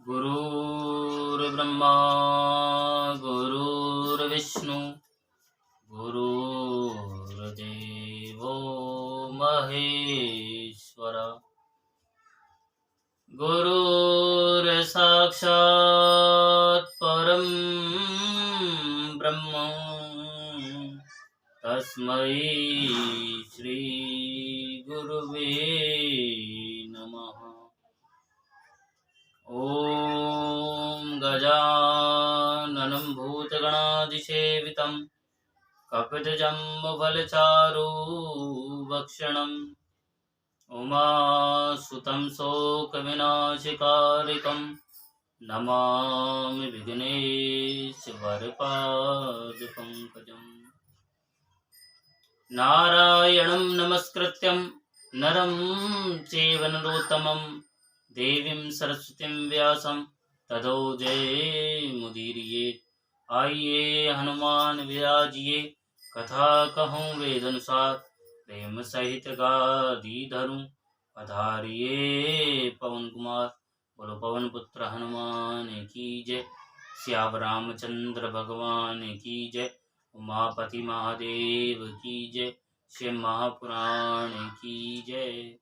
गुरुर्ब्रह्मा गुरुर्विष्णु गुरुर्देवो महेश्वर गुरुर्साक्षात् परं ब्रह्म तस्मै श्री गुरुवे नमः। ॐ गजाननं भूतगणाधिसेवितं कपितजम्बुफलचारुभक्षणम् उमासुतं शोकविनाशकारिकं नमामि विघ्नेश्वरपादपङ्कजम्। नारायणं नमस्कृत्यं नरं चैव नरोत्तमं देवीं सरस्वतीं व्यासं ततो जयमुदीरयेत्। आइए हनुमान विराजिए, कथा कहूँ वेद अनुसार, प्रेम सहित गादी धरूं पधारिए पवन कुमार। बोलो पवन पुत्र हनुमान की जय, श्याम रामचंद्र भगवान की जय, उमापति महादेव की जय, शिव महापुराण की जय।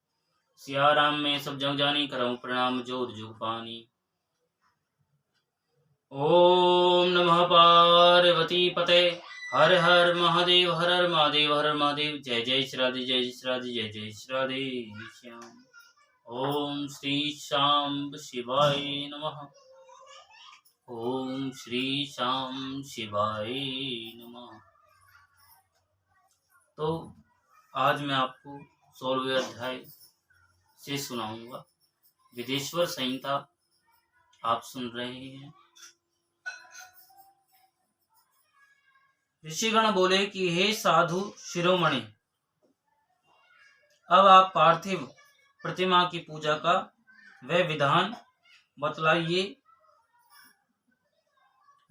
सिया राम में सब जग जानी, करऊं प्रणाम जोर जुग पानी। ओम नमः पार्वती पते, हर हर महादेव, हर हर महादेव, हर हर महादेव। जय जय श्री राधे, जय जय श्री राधे, जय जय श्री राधे श्याम। ओम श्री शाम शिवाय नमः। ओम श्री शाम शिवाय नमः। तो आज मैं आपको 16वें अध्याय से सुनाऊंगा। विदेश्वर संहिता आप सुन रहे हैं। ऋषिगण बोले कि हे साधु शिरोमणि, अब आप पार्थिव प्रतिमा की पूजा का वह विधान बतलाइए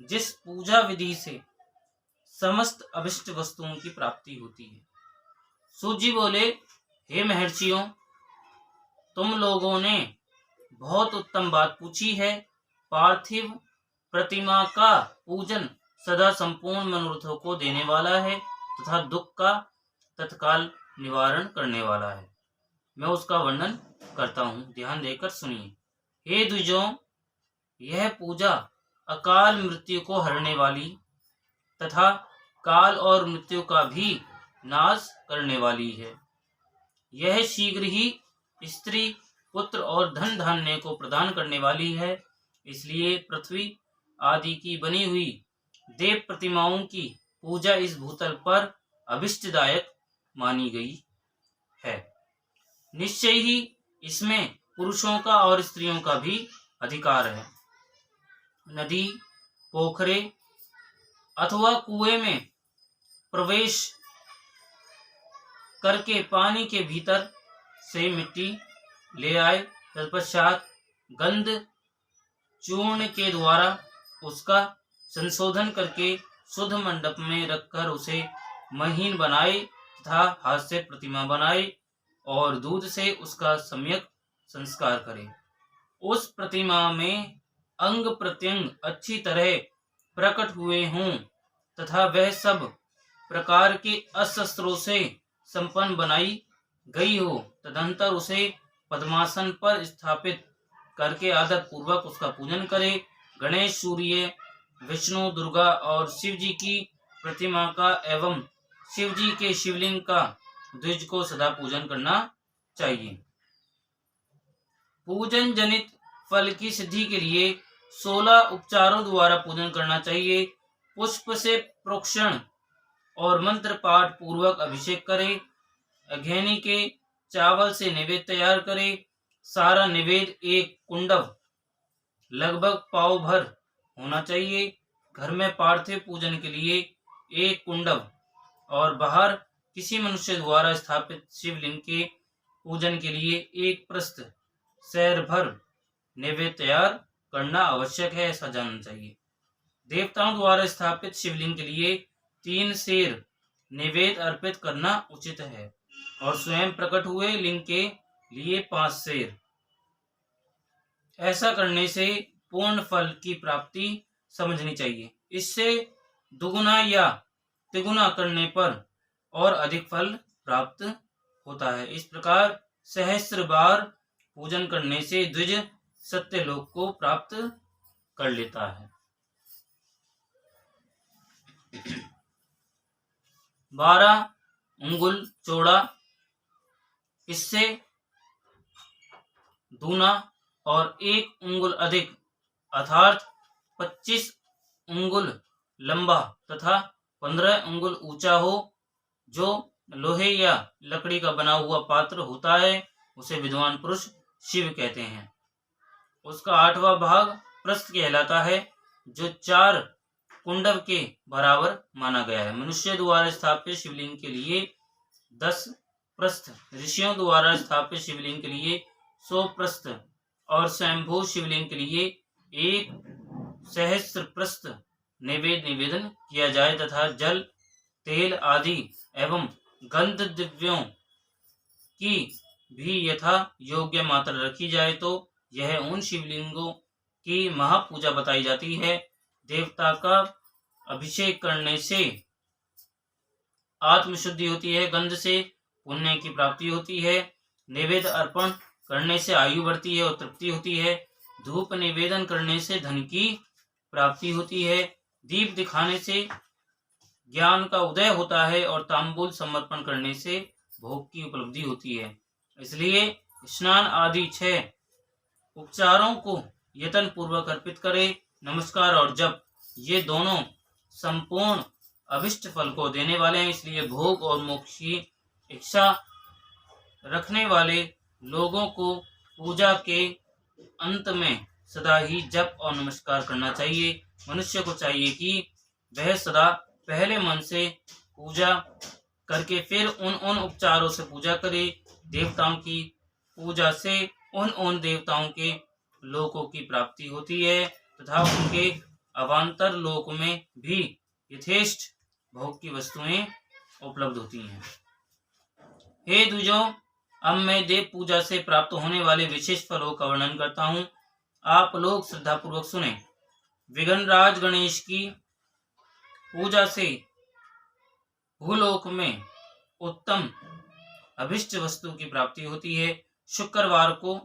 जिस पूजा विधि से समस्त अभिष्ट वस्तुओं की प्राप्ति होती है। सूत जी बोले, हे महर्षियों, तुम लोगों ने बहुत उत्तम बात पूछी है। पार्थिव प्रतिमा का पूजन सदा संपूर्ण मनोरथों को देने वाला है तथा दुख का तत्काल निवारण करने वाला है। मैं उसका वर्णन करता हूँ, ध्यान देकर सुनिए। हे द्विजों, यह पूजा अकाल मृत्यु को हरने वाली तथा काल और मृत्यु का भी नाश करने वाली है। यह शीघ्र ही स्त्री, पुत्र और धन धान्य को प्रदान करने वाली है। इसलिए पृथ्वी आदि की बनी हुई देव प्रतिमाओं की पूजा इस भूतल पर अभिष्टदायक मानी गई है। निश्चय ही इसमें पुरुषों का और स्त्रियों का भी अधिकार है। नदी, पोखरे अथवा कुएं में प्रवेश करके पानी के भीतर से मिट्टी ले आए, तत्पश्चात गंध चूर्ण के द्वारा उसका संशोधन करके शुद्ध मंडप में रखकर उसे महीन बनाए तथा हाथ से प्रतिमा बनाए और दूध से उसका सम्यक संस्कार करे। उस प्रतिमा में अंग प्रत्यंग अच्छी तरह प्रकट हुए हों तथा वह सब प्रकार के अस्त्रों से संपन्न बनाई गई हो। तदंतर उसे पद्मासन पर स्थापित करके आदर पूर्वक उसका पूजन करे। गणेश, सूर्य, विष्णु, दुर्गा और शिव जी की प्रतिमा का एवं शिव जी के शिवलिंग का द्विज को सदा पूजन करना चाहिए। पूजन जनित फल की सिद्धि के लिए 16 उपचारों द्वारा पूजन करना चाहिए। पुष्प से प्रोक्षण और मंत्र पाठ पूर्वक अभिषेक करे। अघैनी के चावल से निवेद तैयार करे। सारा निवेद एक कुंडव लगभग पाव भर होना चाहिए। घर में पार्थिव पूजन के लिए एक कुंडव और बाहर किसी मनुष्य द्वारा स्थापित शिवलिंग के पूजन के लिए एक प्रस्थ सैर भर निवेद तैयार करना आवश्यक है, ऐसा जानना चाहिए। देवताओं द्वारा स्थापित शिवलिंग के लिए 3 सेर निवेद अर्पित करना उचित है और स्वयं प्रकट हुए लिंग के लिए 5 सेर। ऐसा करने से पूर्ण फल की प्राप्ति समझनी चाहिए। इससे दुगुना या तिगुना करने पर और अधिक फल प्राप्त होता है। इस प्रकार सहस्त्र बार पूजन करने से द्विज सत्यलोक को प्राप्त कर लेता है। 12 अंगुल चौड़ा, इससे दूना और 1 अंगुल अधिक अर्थात 25 अंगुल लंबा तथा 15 अंगुल ऊंचा हो। जो लोहे या लकड़ी का बना हुआ पात्र होता है उसे विद्वान पुरुष शिव कहते हैं। उसका 8वां भाग प्रस्थ कहलाता है, जो 4 कुंडव के बराबर माना गया है। मनुष्य द्वारा स्थापित शिवलिंग के लिए 10 प्रस्थ, ऋषियों द्वारा स्थापित शिवलिंग के लिए 100 प्रस्थ और स्वयंभू शिवलिंग के लिए 1 सहस्त्र प्रस्थ निवेदन किया जाए तथा जल, तेल आदि एवं गंध द्रव्यों की भी यथा योग्य मात्रा रखी जाए तो यह उन शिवलिंगों की महापूजा बताई जाती है। देवता का अभिषेक करने से आत्मशुद्धि होती है, गंध से पुण्य की प्राप्ति होती है, नैवेद्य अर्पण करने से आयु बढ़ती है और तृप्ति होती है, धूप निवेदन करने से धन की प्राप्ति होती है, दीप दिखाने से ज्ञान का उदय होता है और तांबूल समर्पण करने से भोग की उपलब्धि होती है। इसलिए स्नान आदि 6 उपचारों को यत्न पूर्वक अर्पित करें। नमस्कार और जप ये दोनों संपूर्ण अभिष्ट फल को देने वाले हैं। इसलिए भोग और मोक्ष की इच्छा रखने वाले लोगों को पूजा के अंत में सदा ही जप और नमस्कार करना चाहिए। मनुष्य को चाहिए कि वह सदा पहले मन से पूजा करके फिर उन उपचारों से पूजा करे। देवताओं की पूजा से उन देवताओं के लोकों की प्राप्ति होती है तथा उनके अवान्तर लोक में भी यथेष्ट भोग की वस्तुएं उपलब्ध होती हैं। हे द्विजों, अब मैं देव पूजा से प्राप्त होने वाले विशेष फलों का वर्णन करता हूँ। आप लोग श्रद्धा पूर्वक सुने। विघ्नराज गणेश की पूजा से भूलोक में उत्तम अभिष्ट वस्तु की प्राप्ति होती है। शुक्रवार को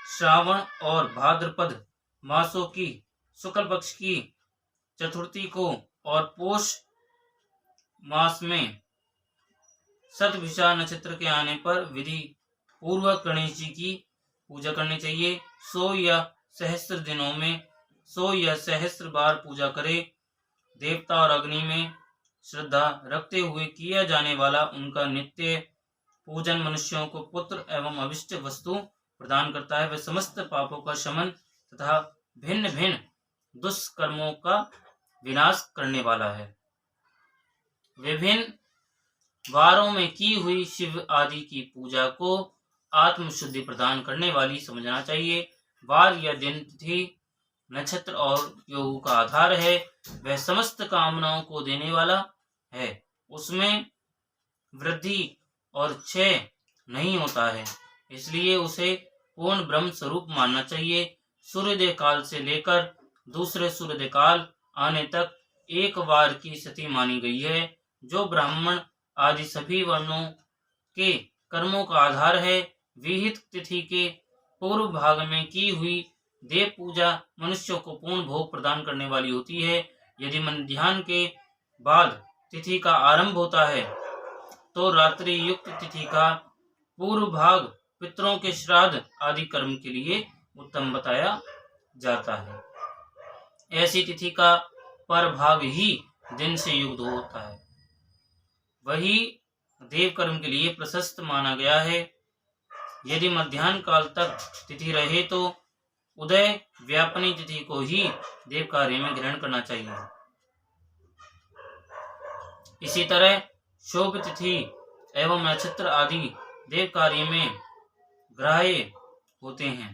श्रावण और भाद्रपद मासों की शुक्ल पक्ष की चतुर्थी को और पोष मास में शतभिषा नक्षत्र के आने पर विधि पूर्वक गणेश जी की पूजा करनी चाहिए। 100 या सहस्त्र दिनों में 100 या सहस्त्र बार पूजा करे। देवता और अग्नि में श्रद्धा रखते हुए किया जाने वाला उनका नित्य पूजन मनुष्यों को पुत्र एवं अभिष्ट वस्तु प्रदान करता है। वह समस्त पापों का शमन तथा भिन्न भिन्न दुष्कर्मों का विनाश करने वाला है। विभिन्न वारों में की हुई शिव आदि की पूजा को आत्मशुद्धि प्रदान करने वाली समझना चाहिए। वार या दिन, तिथि, नक्षत्र और योग का आधार है। वह समस्त कामनाओं को देने वाला है। उसमें वृद्धि और क्षय नहीं होता है, इसलिए उसे पूर्ण ब्रह्म स्वरूप मानना चाहिए। सूर्योदय काल से लेकर दूसरे सूर्योदय काल आने तक एक वार की स्थिति मानी गई है, जो ब्राह्मण आदि सभी वर्णों के कर्मों का आधार है। विहित तिथि के पूर्व भाग में की हुई देव पूजा मनुष्यों को पूर्ण भोग प्रदान करने वाली होती है। यदि मध्याह्न के बाद तिथि का आरंभ होता है तो रात्रि युक्त तिथि का पूर्व भाग पितरों के श्राद्ध आदि कर्म के लिए उत्तम बताया जाता है। ऐसी तिथि का पर भाग ही दिन से युक्त होता है, वही देव कर्म के लिए प्रशस्त माना गया है। यदि मध्याह्न काल तक तिथि रहे तो उदय व्यापनी तिथि को ही देव कार्य में ग्रहण करना चाहिए। इसी तरह शोभ तिथि एवं नक्षत्र आदि देव कार्य में ग्राह्य होते हैं।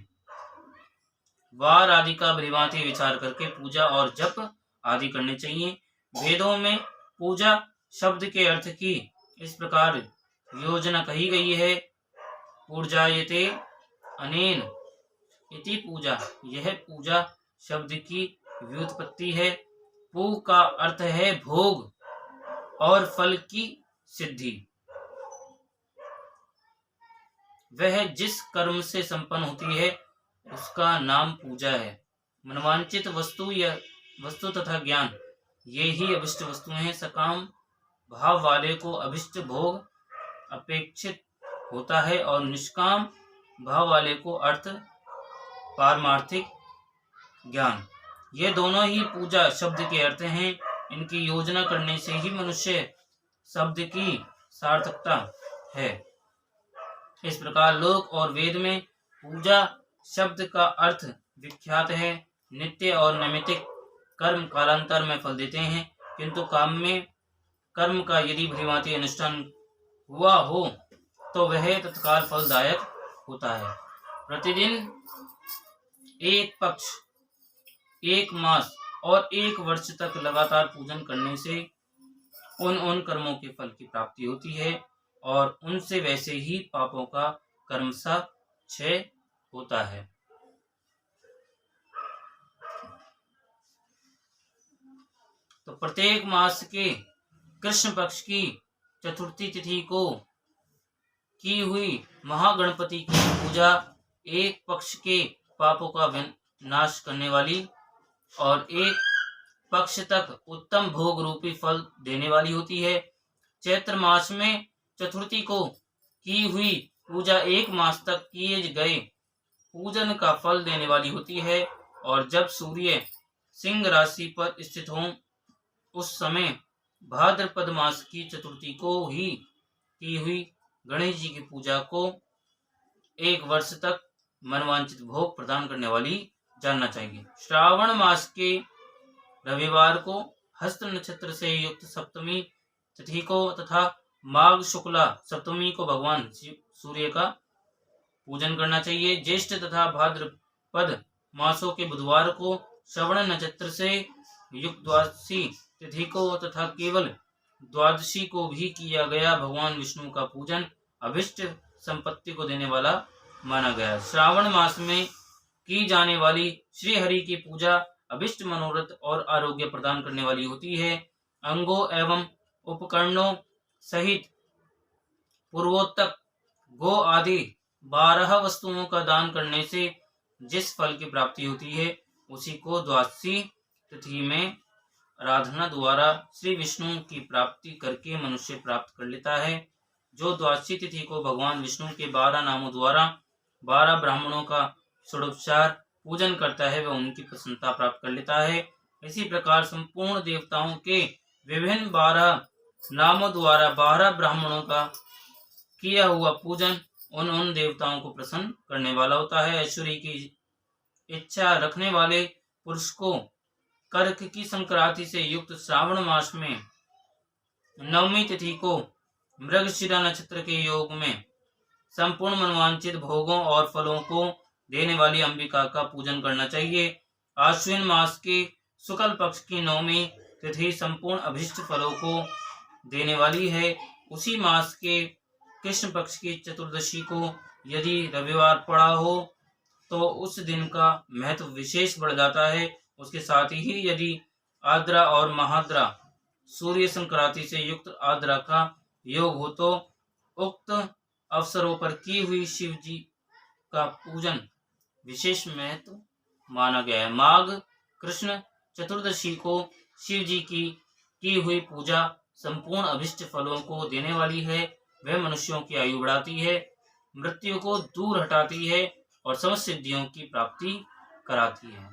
वार आदि का भलीभांति विचार करके पूजा और जप आदि करने चाहिए। वेदों में पूजा शब्द के अर्थ की इस प्रकार योजना कही गई है। पूजायते अनेन इति पूजा, यह पूजा शब्द की व्युत्पत्ति है। पू का अर्थ है भोग और फल की सिद्धि। वह जिस कर्म से संपन्न होती है उसका नाम पूजा है। मनवांचित वस्तु या वस्तु तथा ज्ञान, ये ही अभिष्ट वस्तुएं हैं। सकाम भाव वाले को अभिष्ट भोग अपेक्षित होता है और निष्काम भाव वाले को अर्थ पारमार्थिक ज्ञान। ये दोनों ही पूजा शब्द के अर्थ हैं। इनकी योजना करने से ही मनुष्य शब्द की सार्थकता है। इस प्रकार लोक और वेद में पूजा शब्द का अर्थ विख्यात है। नित्य और नैमित्तिक कर्म कालांतर में फल देते हैं, किंतु काम में कर्म का यदि भलीभांति अनुष्ठान हुआ हो तो वह तत्काल फलदायक होता है। प्रतिदिन एक पक्ष, एक मास और एक वर्ष तक लगातार पूजन करने से उन कर्मों के फल की प्राप्ति होती है और उनसे वैसे ही पापों का कर्मशः क्षय होता है। तो प्रत्येक मास के कृष्ण पक्ष की चतुर्थी तिथि को की हुई महागणपति की पूजा एक पक्ष के पापों का नाश करने वाली और एक पक्ष तक उत्तम भोग रूपी फल देने वाली होती है। चैत्र मास में चतुर्थी को की हुई पूजा एक मास तक किए गए पूजन का फल देने वाली होती है और जब सूर्य सिंह राशि पर स्थित हो उस समय भाद्रपद मास की चतुर्थी को ही की हुई गणेश जी की पूजा को एक वर्ष तक मनवांचित भोग प्रदान करने वाली जानना चाहिए। श्रावण मास के रविवार को हस्त नक्षत्र से युक्त सप्तमी तिथि को तथा माघ शुक्ला सप्तमी को भगवान सूर्य का पूजन करना चाहिए। ज्येष्ठ तथा भाद्रपद मासों के बुधवार को श्रवण नक्षत्र से युक्त द्वादशी तिथि को तथा केवल द्वादशी को भी किया गया भगवान विष्णु का पूजन अभिष्ट संपत्ति को देने वाला माना गया। श्रावण मास में की जाने वाली श्री हरि की पूजा अभिष्ट मनोरथ और आरोग्य प्रदान करने वाली होती है। अंगों एवं उपकरणों सहित पूर्वोत्तक गो आदि 12 वस्तुओं का दान करने से जिस फल की प्राप्ति होती है उसी को द्वादशी तिथि में आराधना द्वारा श्री विष्णु की प्राप्ति करके मनुष्य प्राप्त कर लेता है। जो द्वादशी तिथि को भगवान विष्णु के 12 नामों द्वारा 12 ब्राह्मणों का षोडोपचार पूजन करता है वह उनकी प्रसन्नता प्राप्त कर लेता है। इसी प्रकार संपूर्ण देवताओं के विभिन्न 12 नामों द्वारा 12 ब्राह्मणों का किया हुआ पूजन उन देवताओं को प्रसन्न करने वाला होता है। ऐश्वर्य की इच्छा रखने वाले पुरुष को कर्क की संक्रांति से युक्त श्रावण मास में नवमी तिथि को मृगशिरा नक्षत्र के योग में संपूर्ण मनवांचित भोगों और फलों को देने वाली अंबिका का पूजन करना चाहिए। आश्विन मास के शुक्ल पक्ष की नवमी तिथि संपूर्ण अभिष्ट फलों को देने वाली है। उसी मास के कृष्ण पक्ष की चतुर्दशी को यदि रविवार पड़ा हो तो उस दिन का महत्व विशेष बढ़ जाता है। उसके साथ ही यदि आद्रा और महाद्रा सूर्य संक्रांति से युक्त आद्रा का योग हो तो उक्त अवसरों पर की हुई शिव जी का पूजन विशेष महत्व माना गया है। माघ कृष्ण चतुर्दशी को शिव जी की हुई पूजा संपूर्ण अभिष्ट फलों को देने वाली है। वह मनुष्यों की आयु बढ़ाती है, मृत्यु को दूर हटाती है और समस्त सिद्धियों की प्राप्ति कराती है।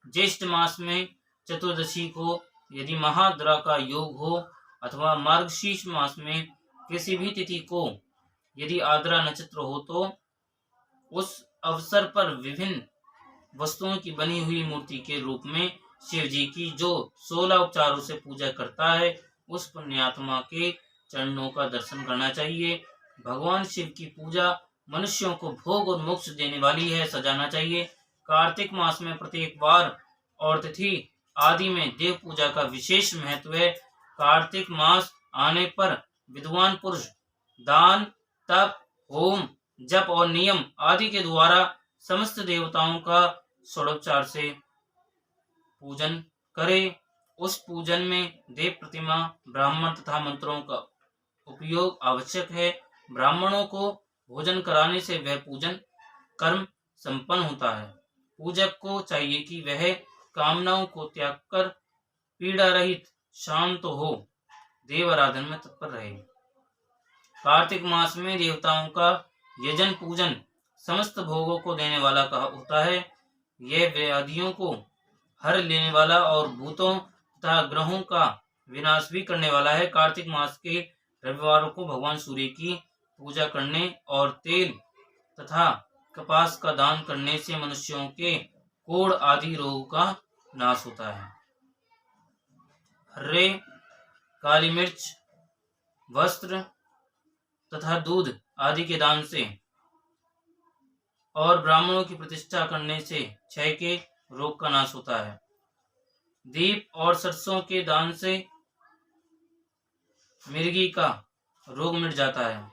ज्येष्ठ मास में चतुर्दशी को यदि महाद्रा का योग हो अथवा मार्गशीर्ष मास में किसी भी तिथि को यदि आद्रा नक्षत्र हो तो उस अवसर पर विभिन्न वस्तुओं की बनी हुई मूर्ति के रूप में शिव जी की जो 16 उपचारों से पूजा करता है उस पुण्यात्मा के चरणों का दर्शन करना चाहिए। भगवान शिव की पूजा मनुष्यों को भोग और मोक्ष देने वाली है, सजाना चाहिए। कार्तिक मास में प्रत्येक वार और तिथि आदि में देव पूजा का विशेष महत्व है। कार्तिक मास आने पर विद्वान पुरुष दान, तप, होम, जप और नियम आदि के द्वारा समस्त देवताओं का षोडोपचार से पूजन करे। उस पूजन में देव प्रतिमा, ब्राह्मण तथा मंत्रों का उपयोग आवश्यक है। ब्राह्मणों को भोजन कराने से वह पूजन कर्म संपन्न होता है। पूजक को चाहिए कि वह कामनाओं को त्याग कर पीड़ा रहित शांत हो देव आराधन में तत्पर रहे। कार्तिक मास में देवताओं का यजन पूजन समस्त भोगों को देने वाला कहा होता है। यह व्याधियों को हर लेने वाला और भूतों तथा ग्रहों का विनाश भी करने वाला है। कार्तिक मास के रविवारों को भगवान सूर्य की पूजा करने और तेल तथा कपास का दान करने से मनुष्यों के कोढ़ आदि रोग का नाश होता है। हर्रे, काली मिर्च, वस्त्र तथा दूध आदि के दान से और ब्राह्मणों की प्रतिष्ठा करने से क्षय के रोग का नाश होता है। दीप और सरसों के दान से मिर्गी का रोग मिट जाता है।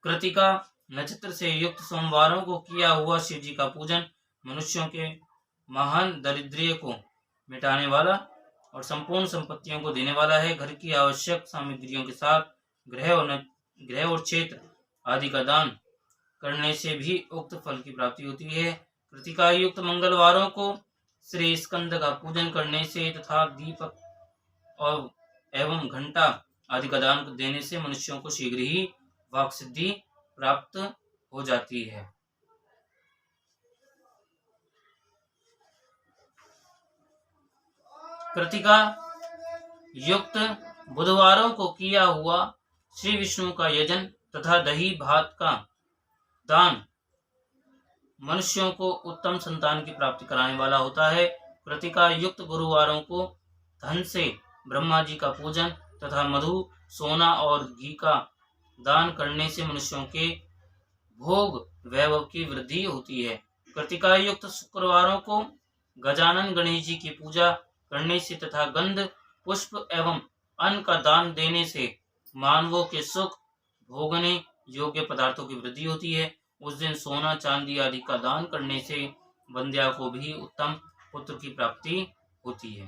कृतिका नक्षत्र से युक्त सोमवारों को किया हुआ शिव जी का पूजन मनुष्यों के महान दारिद्र्य को मिटाने वाला और संपूर्ण संपत्तियों को देने वाला है। घर की आवश्यक सामग्रियों के साथ ग्रह और क्षेत्र आदि का दान करने से भी उक्त फल की प्राप्ति होती है। कृतिका युक्त मंगलवारों को श्री स्कंद का पूजन करने से तथा दीपक और एवं घंटा आदि का दान देने से मनुष्यों को शीघ्र ही वाक सिद्धि प्राप्त हो जाती है। कृतिका युक्त बुधवारों को किया हुआ श्री विष्णु का यजन तथा दही भात का दान मनुष्यों को उत्तम संतान की प्राप्ति कराने वाला होता है। कृतिका युक्त गुरुवारों को धन से ब्रह्मा जी का पूजन तथा मधु, सोना और घी का दान करने से मनुष्यों के भोग वैभव की वृद्धि होती है। कृतिका युक्त शुक्रवारों को गजानन गणेश जी की पूजा करने से तथा गंध, पुष्प एवं अन्न का दान देने से मानवों के सुख भोगने योग्य पदार्थों की वृद्धि होती है। उस दिन सोना चांदी आदि का दान करने से बंध्या को भी उत्तम पुत्र की प्राप्ति होती है।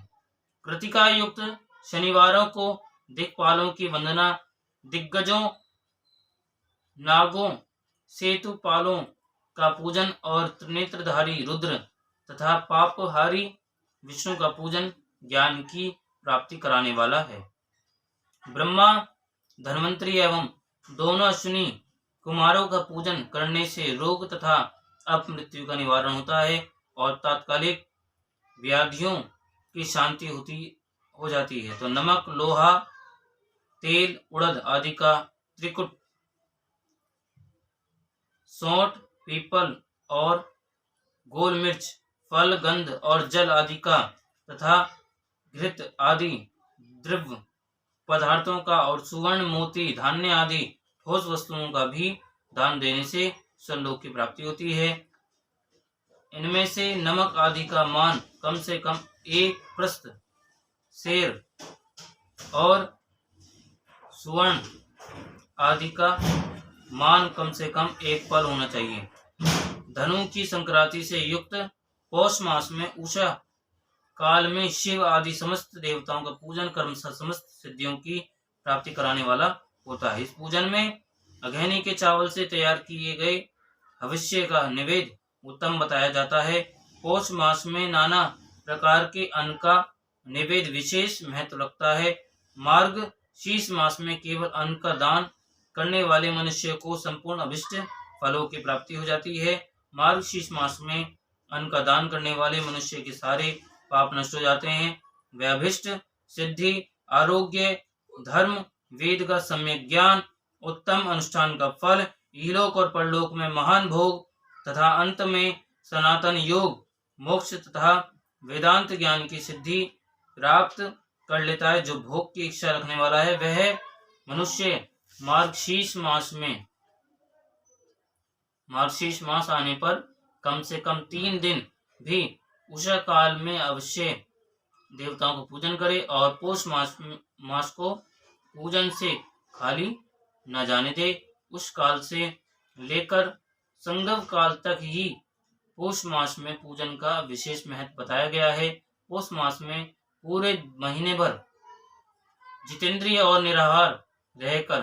कृतिका युक्त शनिवारों को दिक्पालों की वंदना, दिग्गजों, नागों, सेतुपालों का पूजन और त्रिनेत्रधारी रुद्र तथा पापहारी विष्णु का पूजन ज्ञान की प्राप्ति कराने वाला है। ब्रह्मा, धन्वंतरी एवं दोनों अश्विनी कुमारों का पूजन करने से रोग तथा अपमृत्यु का निवारण होता है और तात्कालिक व्याधियों की शांति हो जाती है। तो नमक, लोहा, तेल, उड़द आदि का त्रिकुट, सौंठ, पीपल और गोल मिर्च, फल, गंध और जल आदि का तथा घृत आदि द्रव्य पदार्थों का और सुवर्ण, मोती, धान्य आदि ठोस वस्तुओं का भी दान देने से स्वलोक की प्राप्ति होती है। इनमें से नमक आदि का मान कम से कम 1 प्रस्थ शेर और सुवर्ण आदि का मान कम से कम 1 पल होना चाहिए। धनु की संक्रांति से युक्त पौष मास में उषा काल में शिव आदि समस्त देवताओं का पूजन कर्म समस्त सिद्धियों की प्राप्ति कराने वाला होता है। इस पूजन में अघैनी के चावल से तैयार किए गए भविष्य का निवेद उत्तम बताया जाता है। पौष मास में नाना प्रकार के अन्न का निवेद विशेष महत्व रखता है। मार्ग शीर्ष मास में केवल अन्न का दान करने वाले मनुष्य को संपूर्ण अभिष्ट फलों की प्राप्ति हो जाती है। मार्ग शीर्ष मास में अन्न का दान करने वाले मनुष्य के सारे पाप नष्ट हो जाते हैं। वे अभिष्ट सिद्धि, आरोग्य, धर्म, वेद का सम्यक ज्ञान, उत्तम अनुष्ठान का फल, इहलोक और परलोक में महान भोग तथा अंत में सनातन योग, मोक्ष तथा वेदांत ज्ञान की सिद्धि प्राप्त कर लेता है। जो भोग की इच्छा रखने वाला है वह मनुष्य मार्गशीर्ष मास आने पर कम से कम 3 दिन भी उषा काल में अवश्य देवताओं को पूजन करे और पौष मास को पूजन से खाली न जाने दे। उस काल से लेकर संगम काल तक ही पौष मास में पूजन का विशेष महत्व बताया गया है। पौष मास में पूरे महीने भर जितेंद्रिय और निराहार रहकर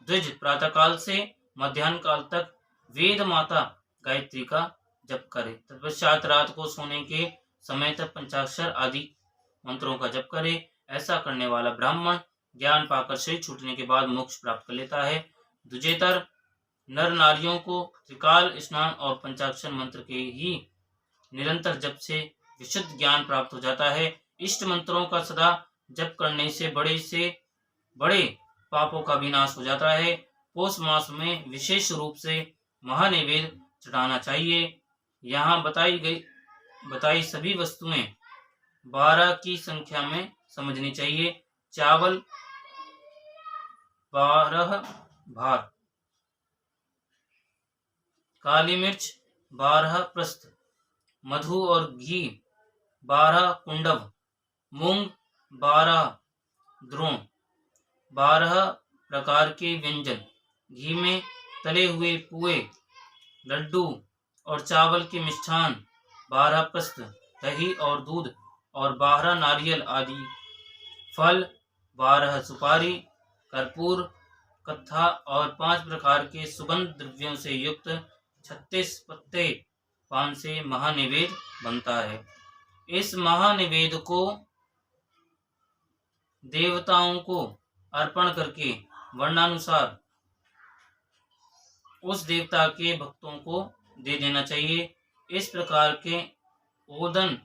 द्विज प्रातःकाल से मध्याह्न काल तक वेद माता गायत्री का जप करे। तत्पश्चात रात को सोने के समय तक पंचाक्षर आदि मंत्रों का जप करे। ऐसा करने वाला ब्राह्मण ज्ञान पाकर शरीर छूटने के बाद मोक्ष प्राप्त कर लेता है। द्विजेतर नर नारियों को त्रिकाल स्नान और पंचाक्षर मंत्र के ही निरंतर जप से विशुद्ध ज्ञान प्राप्त हो जाता है। इष्ट मंत्रों का सदा जप करने से बड़े पापों का विनाश हो जाता है। पौष मास में विशेष रूप से महानैवेद्य चढ़ाना चाहिए। यहाँ बताई सभी वस्तुएं 12 की संख्या में समझनी चाहिए। चावल 12 भार, काली मिर्च 12 प्रस्थ, मधु और घी 12 कुंडव, मूंग 12 द्रोण, 12 प्रकार के व्यंजन, घी में तले हुए पुए, लड्डू और चावल के मिष्ठान 12 प्रस्थ, दही और दूध और 12 नारियल आदि फल, 12 सुपारी, कर्पूर, कत्था और 5 प्रकार के सुगंध द्रव्यों से युक्त 36 पत्ते पान से महानिवेद बनता है। इस महानिवेद को देवताओं को अर्पण करके वर्णानुसार उस देवता के भक्तों को दे देना चाहिए। इस प्रकार के ओदन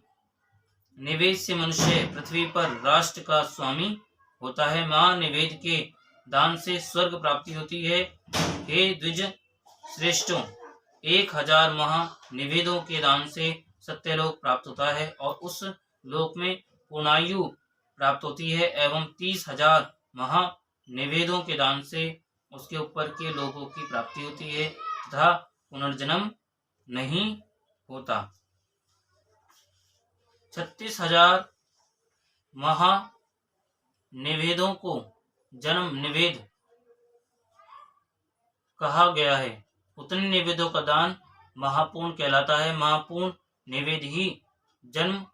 निवेद से मनुष्य पृथ्वी पर राष्ट्र का स्वामी होता है। महानिवेद के दान से स्वर्ग प्राप्ति होती है। हे द्विज श्रेष्ठों, 1000 महानिवेदों के दान से सत्यलोक प्राप्त होता है और उस लोक में पूर्णायु प्राप्त होती है एवं 30,000 महानिवेदों के दान से उसके ऊपर के लोगों की प्राप्ति होती है तथा पुनर्जन्म नहीं होता। 36,000 महानिवेदों को जन्म निवेद कहा गया है। उतने निवेदों का दान महापूर्ण कहलाता है। महापूर्ण निवेद ही जन्म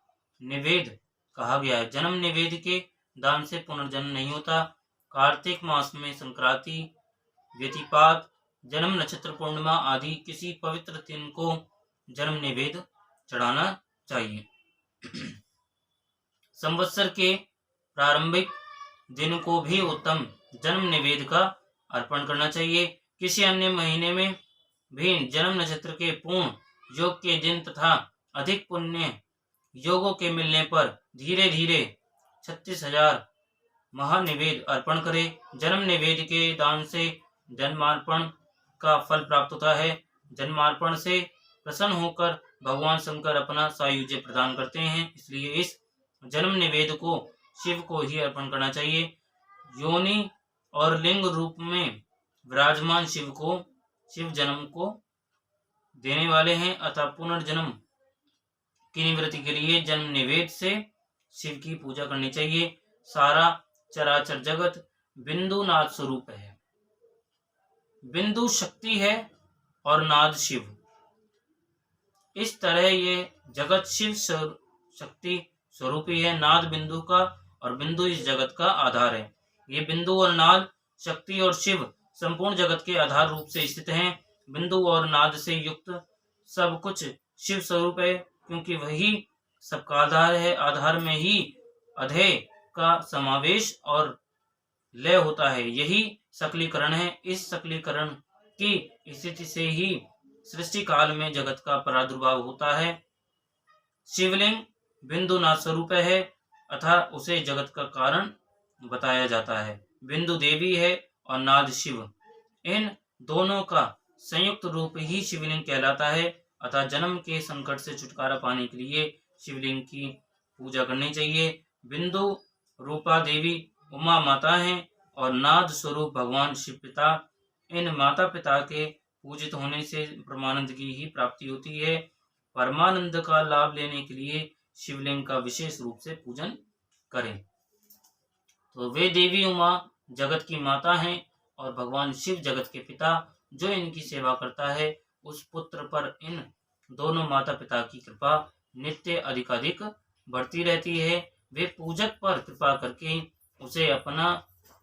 निवेद कहा गया है। जन्म निवेद के दान से पुनर्जन्म नहीं होता। कार्तिक मास में संक्रांति, व्यतिपात, जन्म नक्षत्र, पूर्णिमा आदि किसी पवित्र दिन को जन्म निवेद चढ़ाना चाहिए। संवत्सर के प्रारंभिक दिन को भी उत्तम जन्म निवेद का अर्पण करना चाहिए। किसी अन्य महीने में भी जन्म नक्षत्र के पूर्ण योग के दिन तथा अधिक पुण्य योगों के मिलने पर धीरे धीरे 36,000 महानिवेद अर्पण करें। जन्म निवेद के दान से जन्मार्पण का फल प्राप्त होता है। जन्मार्पण से प्रसन्न होकर भगवान शंकर अपना सायुज्य प्रदान करते हैं, इसलिए इस जन्म निवेद को शिव को ही अर्पण करना चाहिए। योनि और लिंग रूप में विराजमान शिव जन्म को देने वाले हैं, अतः पुनर्जन्म की निवृत्ति के लिए जन्म निवेद से शिव की पूजा करनी चाहिए। सारा चराचर जगत बिंदु नाद स्वरूप है। बिंदु शक्ति है और नाद शिव। इस तरह ये जगत शिव शक्ति स्वरूपी है। नाद बिंदु का और बिंदु इस जगत का आधार है। ये बिंदु और नाद शक्ति और शिव संपूर्ण जगत के आधार रूप से स्थित हैं। बिंदु और नाद से युक्त सब कुछ शिव स्वरूप है, क्योंकि वही सबका आधार है। आधार में ही अधेय का समावेश और लय होता है, यही सकलीकरण है। इस सकलीकरण की स्थिति से ही सृष्टि काल में जगत का प्रादुर्भाव होता है। शिवलिंग बिंदु नाद स्वरूप है अतः उसे जगत का कारण बताया जाता है। बिंदु देवी है और नाद शिव, इन दोनों का संयुक्त रूप ही शिवलिंग कहलाता है। अतः जन्म के संकट से छुटकारा पाने के लिए शिवलिंग की पूजा करनी चाहिए। बिंदु रूपा देवी उमा माता हैं और नाद स्वरूप भगवान शिव पिता। इन माता पिता के पूजित होने से परमानंद की ही प्राप्ति होती है। परमानंद का लाभ लेने के लिए शिवलिंग का विशेष रूप से पूजन करें। तो वे देवी उमा जगत की माता हैं और भगवान शिव जगत के पिता। जो इनकी सेवा करता है उस पुत्र पर इन दोनों माता पिता की कृपा नित्य अधिकाधिक बढ़ती रहती है। वे पूजक पर कृपा करके उसे अपना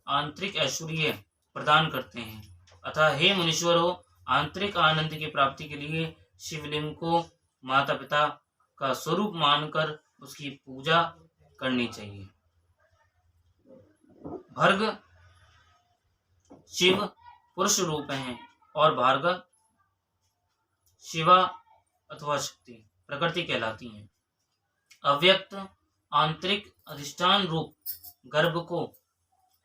आंतरिक ऐश्वर्य प्रदान करते हैं। अतः हे मुनीश्वरों, आंतरिक आनंद की प्राप्ति के लिए शिवलिंग को माता पिता का स्वरूप मानकर उसकी पूजा करनी चाहिए। भर्ग शिव पुरुष रूप हैं और भार्गव शिवा अथवा शक्ति प्रकृति कहलाती हैं। अव्यक्त आंतरिक अधिष्ठान रूप गर्भ को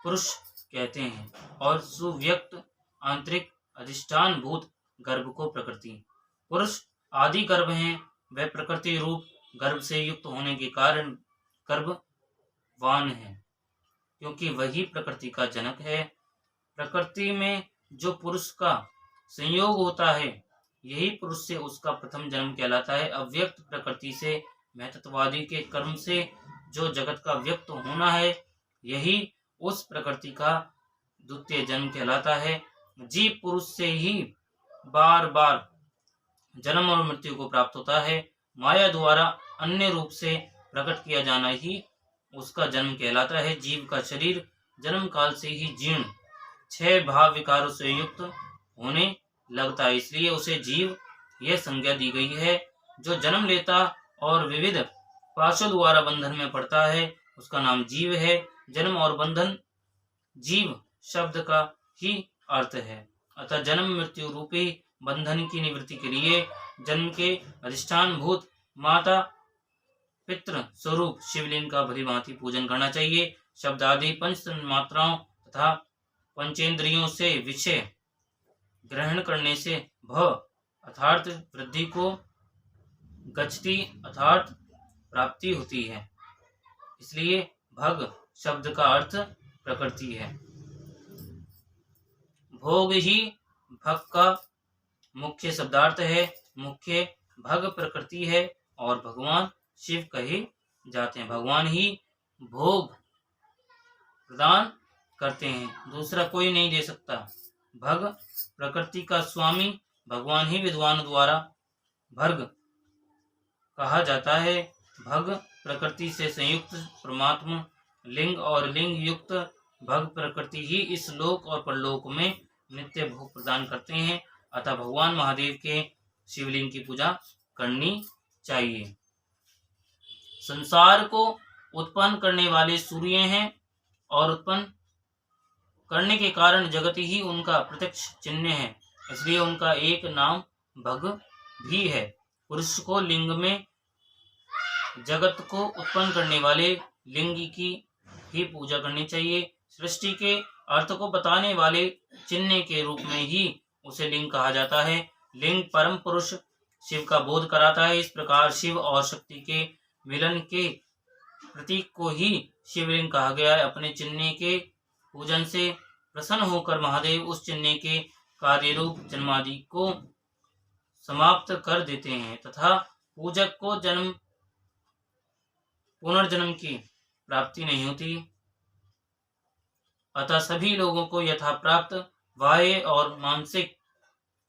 पुरुष कहते हैं और सुव्यक्त आंतरिक अधिष्ठान भूत गर्भ को प्रकृति। पुरुष आदि गर्भ हैं, वह प्रकृति रूप गर्भ से युक्त होने के कारण गर्भवान है, क्योंकि वही प्रकृति का जनक है। प्रकृति में जो पुरुष का संयोग होता है, यही पुरुष से उसका प्रथम जन्म कहलाता है। अव्यक्त प्रकृति से महतत्वादी के कर्म से जो जगत का व्यक्त होना है, यही उस प्रकृति का द्वितीय जन्म कहलाता है। जीव पुरुष से ही बार बार जन्म और मृत्यु को प्राप्त होता है। माया द्वारा अन्य रूप से प्रकट किया जाना ही उसका जन्म कहलाता है। जीव का शरीर जन्म काल से ही जीर्ण 6 भाव विकारों से युक्त होने लगता है, इसलिए उसे जीव यह संज्ञा दी गई है। जो जन्म लेता और विविध पाशों द्वारा बंधन में पड़ता है, उसका नाम जीव है। जन्म और बंधन जीव शब्द का ही अर्थ है। अतः जन्म मृत्यु रूपी बंधन की निवृत्ति के लिए जन्म के अधिष्ठान भूत माता पितृ स्वरूप शिवलिंग का भली भांति पूजन करना चाहिए। शब्द आदि पंच मात्राओं तथा पंचेंद्रियों से विषय ग्रहण करने से भ अर्थात वृद्धि को, गच्छति अर्थात प्राप्ति होती है, इसलिए भग शब्द का अर्थ प्रकृति है। भोग ही भग का मुख्य शब्दार्थ है। मुख्य भग प्रकृति है और भगवान शिव कहे जाते हैं। भगवान ही भोग प्रदान करते हैं, दूसरा कोई नहीं दे सकता। भग प्रकृति का स्वामी भगवान ही विद्वान द्वारा भर्ग कहा जाता है। भग प्रकृति से संयुक्त परमात्मा लिंग और लिंग युक्त भग प्रकृति ही इस लोक और परलोक में नित्य भोग प्रदान करते हैं। अतः भगवान महादेव के शिवलिंग की पूजा करनी चाहिए। संसार को उत्पन्न करने वाले सूर्य हैं और उत्पन्न करने के कारण जगत ही उनका प्रत्यक्ष चिन्ह है, इसलिए उनका एक नाम भग भी है। पुरुष को लिंग में जगत को उत्पन्न करने वाले लिंग की ही पूजा करनी चाहिए। सृष्टि के अर्थ को बताने वाले चिन्ह के रूप में ही उसे लिंग कहा जाता है। लिंग परम पुरुष शिव का बोध कराता है। इस प्रकार शिव और शक्ति के मिलन के प्रतीक को ही शिवलिंग कहा गया है। अपने चिन्ह के पूजन से प्रसन्न होकर महादेव उस चिन्ह के कार्य रूप जन्मादि को समाप्त कर देते हैं तथा पूजक को पुनर्जन्म की प्राप्ति नहीं होती। अतः सभी लोगों को यथा प्राप्त बाह्य और मानसिक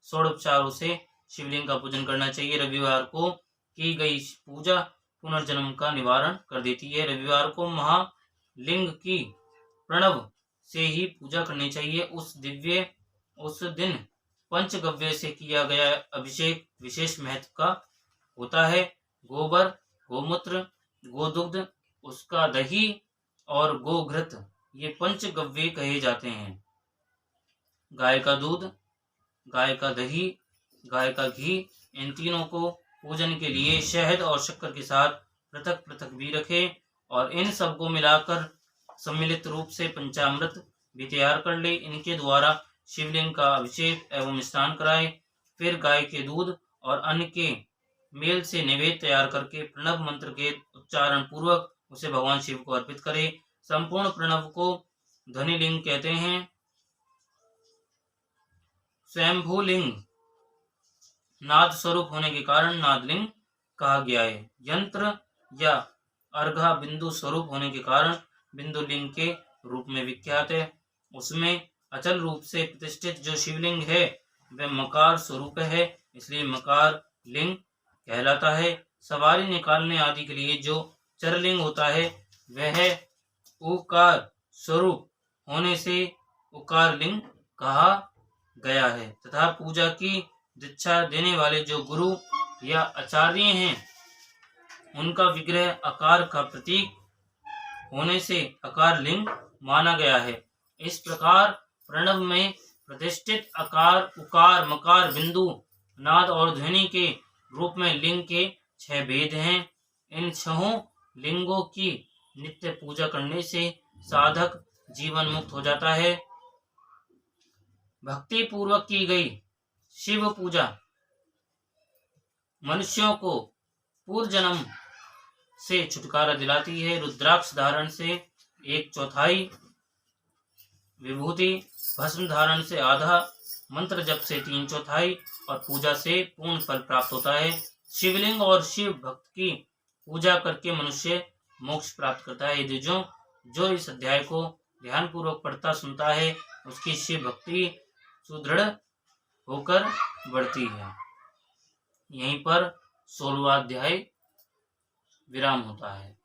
षोडोपचारों से शिवलिंग का पूजन करना चाहिए। रविवार को की गई पूजा पुनर्जन्म का निवारण कर देती है। रविवार को महालिंग की प्रणव से ही पूजा करनी चाहिए। उस दिन पंचगव्य से किया गया अभिषेक विशेष महत्व का होता है। गोबर, गोमूत्र, गोदुग्ध, उसका दही और गोघृत ये पंचगव्य कहे जाते हैं। गाय का दूध, गाय का दही, गाय का घी, इन तीनों को पूजन के लिए शहद और शक्कर के साथ पृथक पृथक भी रखें और इन सबको मिलाकर सम्मिलित रूप से पंचामृत भी तैयार कर ले। इनके द्वारा शिवलिंग का अभिषेक एवं स्नान कराए। फिर गाय के दूध और अन्न के मेल से नैवेद्य तैयार करके प्रणव मंत्र के उच्चारण पूर्वक उसे भगवान शिव को अर्पित करे। संपूर्ण प्रणव को ध्वनिलिंग कहते हैं। स्वयंभूलिंग नाद स्वरूप होने के कारण नादलिंग कहा गया है। यंत्र या अर्घा बिंदु स्वरूप होने के कारण बिंदुलिंग के रूप में विख्यात है। उसमें अचल रूप से प्रतिष्ठित जो शिवलिंग है वह मकार स्वरूप है, इसलिए मकार लिंग कहलाता है। सवारी निकालने आदि के लिए जो चरलिंग होता है वह उकार स्वरूप होने से उकार लिंग कहा गया है तथा पूजा की दीक्षा देने वाले जो गुरु या आचार्य हैं उनका विग्रह आकार का प्रतीक होने से आकार लिंग माना गया है। इस प्रकार प्रणव में प्रतिष्ठित आकार उकार मकार बिंदु नाद और ध्वनि के रूप में लिंग के 6 भेद हैं। इन 6 लिंगों की नित्य पूजा करने से साधक जीवन मुक्त हो जाता है। भक्ति पूर्वक की गई शिव पूजा मनुष्यों को पूर्व जन्म से छुटकारा दिलाती है। रुद्राक्ष धारण से 1/4 विभूति, भस्म धारण से आधा, मंत्र जप से 3/4 और पूजा से पूर्ण फल प्राप्त होता है। शिवलिंग और शिव भक्त की पूजा करके मनुष्य मोक्ष प्राप्त करता है। यदि जो इस अध्याय को ध्यान पूर्वक पढ़ता सुनता है उसकी शिव भक्ति सुदृढ़ होकर बढ़ती है। यहीं पर 16वां अध्याय विराम होता है।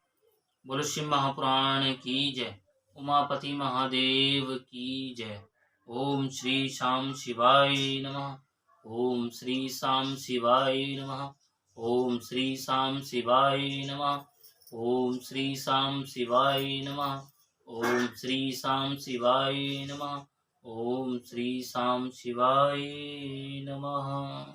बोलो शिव महापुराण की जय, उमापति महादेव की जय। ओम श्री शाम शिवाय नमः। ओम श्री शाम शिवाय नमः। ओम श्री शाम शिवाय नमः। ओम श्री शाम शिवाय नमः। ओम श्री शाम शिवाय नमः। ओम श्री शाम शिवाय नमः।